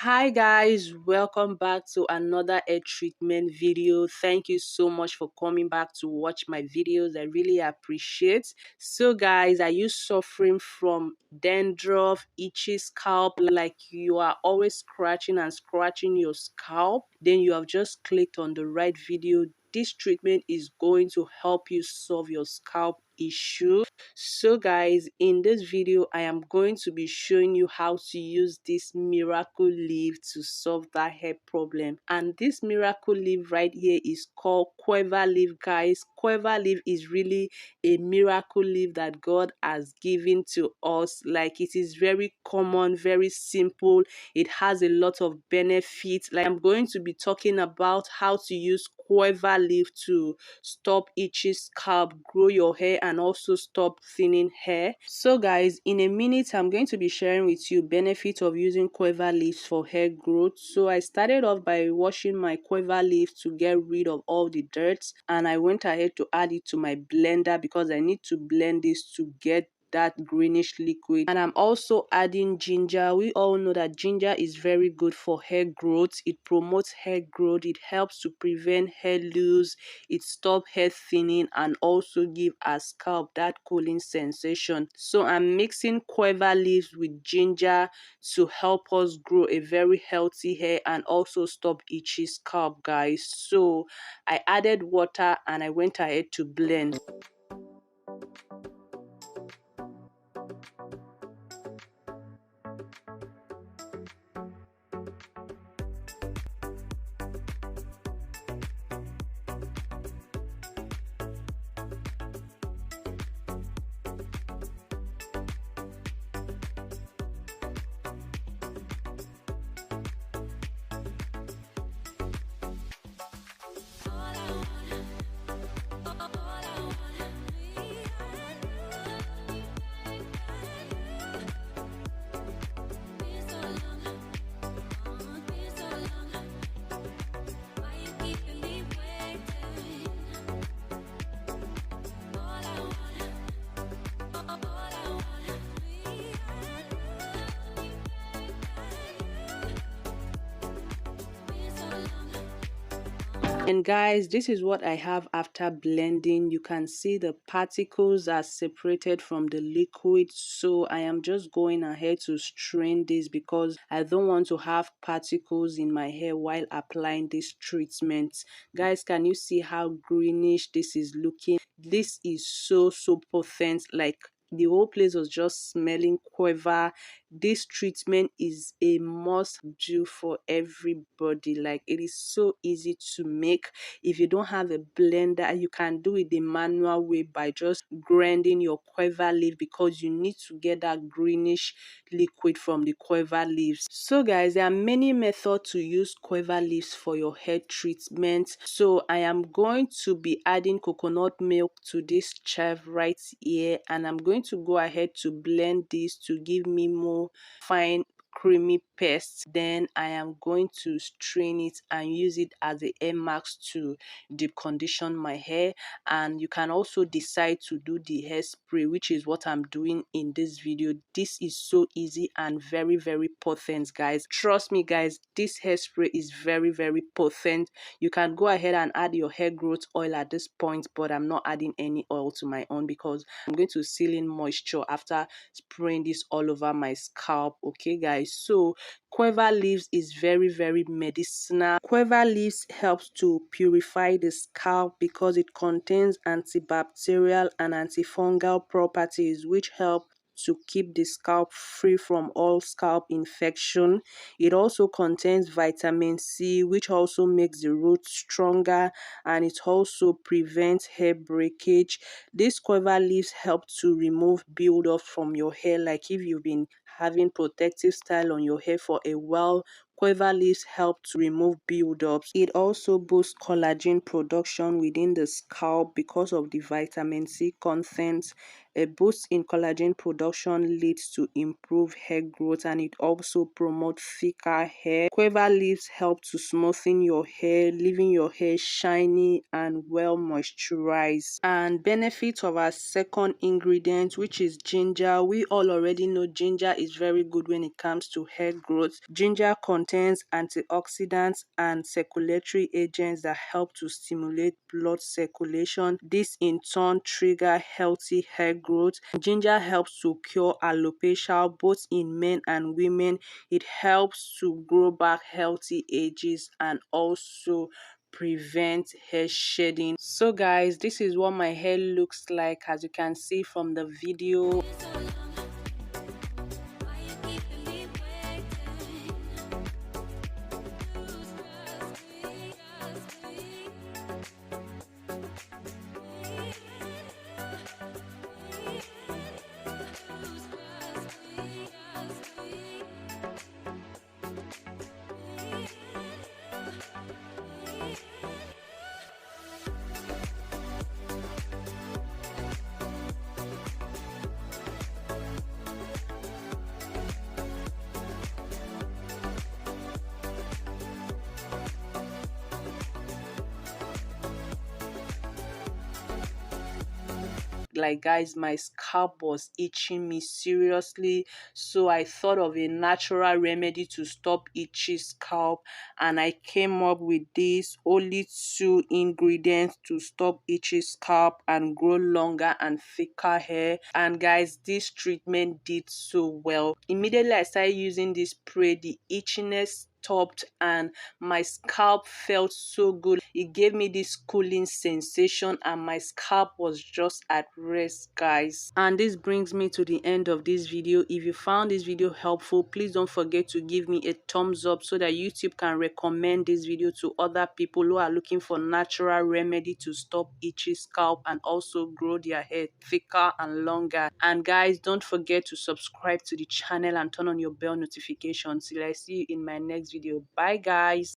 Hi guys, welcome back to another hair treatment video. Thank you so much for coming back to watch my videos. I really appreciate. So guys, are you suffering from dandruff, itchy scalp, like you are always scratching and scratching your scalp? Then you have just clicked on the right video. This treatment is going to help you solve your scalp issue. So guys, in this video I am going to be showing you how to use this miracle leaf to solve that hair problem. And this miracle leaf right here is called quiver leaf, guys. Quiver leaf is really a miracle leaf that God has given to us. Like, it is very common, very simple. It has a lot of benefits. Like, I'm going to be talking about how to use quiver leaf to stop itchy scalp, grow your hair, and also stop thinning hair. So guys, in a minute I'm going to be sharing with you benefits of using quiver leaves for hair growth. So I started off by washing my quiver leaves to get rid of all the dirt, and I went ahead to add it to my blender because I need to blend this to get that greenish liquid. And I'm also adding ginger. We all know that ginger is very good for hair growth. It promotes hair growth, it helps to prevent hair loss, it stops hair thinning, and also give our scalp that cooling sensation. So I'm mixing quiver leaves with ginger to help us grow a very healthy hair and also stop itchy scalp, guys. So I added water and I went ahead to blend. And guys, this is what I have after blending. You can see the particles are separated from the liquid. So I am just going ahead to strain this because I don't want to have particles in my hair while applying this treatment. Guys, can you see how greenish this is looking? This is so potent. Like, the whole place was just smelling quiver. This treatment is a must do for everybody. Like, it is so easy to make. If you don't have a blender, you can do it the manual way by just grinding your quiver leaf, because you need to get that greenish liquid from the quiver leaves. So guys, there are many methods to use quiver leaves for your hair treatment. So I am going to be adding coconut milk to this chebe right here, and I'm going to go ahead to blend this to give me more fine creamy paste. Then I am going to strain it and use it as a hair mask to deep condition my hair. And you can also decide to do the hairspray, which is what I'm doing in this video. This is so easy and very potent, guys. Trust me guys, this hairspray is very potent. You can go ahead and add your hair growth oil at this point, but I'm not adding any oil to my own because I'm going to seal in moisture after spraying this all over my scalp. Okay guys, so quiver leaves is very medicinal. Quiver leaves helps to purify the scalp because it contains antibacterial and antifungal properties which help to keep the scalp free from all scalp infection. It also contains vitamin C, which also makes the roots stronger, and it also prevents hair breakage. These quiver leaves help to remove buildup from your hair. Like, if you've been having protective style on your hair for a while, quiver leaves help to remove buildups. It also boosts collagen production within the scalp because of the vitamin C content. A boost in collagen production leads to improved hair growth, and it also promotes thicker hair. Quiver leaves help to smoothen your hair, leaving your hair shiny and well moisturized. And benefits of our second ingredient, which is ginger. We all already know ginger is very good when it comes to hair growth. Ginger contains contains antioxidants and circulatory agents that help to stimulate blood circulation. This in turn trigger healthy hair growth. Ginger helps to cure alopecia both in men and women. It helps to grow back healthy edges and also prevent hair shedding. So guys, this is what my hair looks like, as you can see from the video. Like guys, my scalp was itching me seriously, so I thought of a natural remedy to stop itchy scalp, and I came up with these only 2 ingredients to stop itchy scalp and grow longer and thicker hair. And guys, this treatment did so well. Immediately I started using this spray, the itchiness stopped and my scalp felt so good. It gave me this cooling sensation and my scalp was just at rest, guys. And this brings me to the end of this video. If you found this video helpful, please don't forget to give me a thumbs up so that YouTube can recommend this video to other people who are looking for natural remedy to stop itchy scalp and also grow their hair thicker and longer. And guys, don't forget to subscribe to the channel and turn on your bell notifications till I see you in my next video. Bye guys.